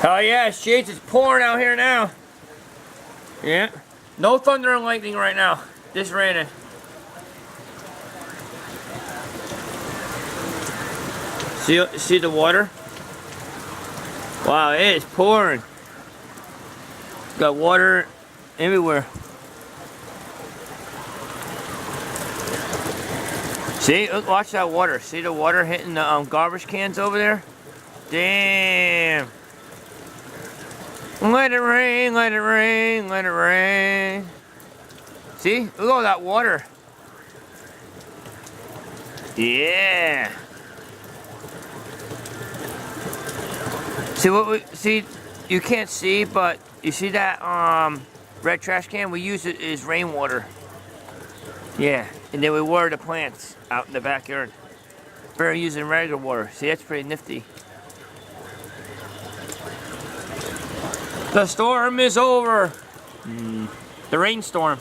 Oh yeah, shades, it's pouring out here now. Yeah. No thunder and lightning right now. Just raining. See the water? Wow, it is pouring. Got water everywhere. See, look, watch that water. See the water hitting the garbage cans over there? Damn. Let it rain, let it rain, let it rain. See, look at all that water. Yeah. See, you can't see, but you see that red trash can? We use it as rainwater. Yeah, and then we water the plants out in the backyard. Better using regular water. See, that's pretty nifty. The storm is over. The rainstorm.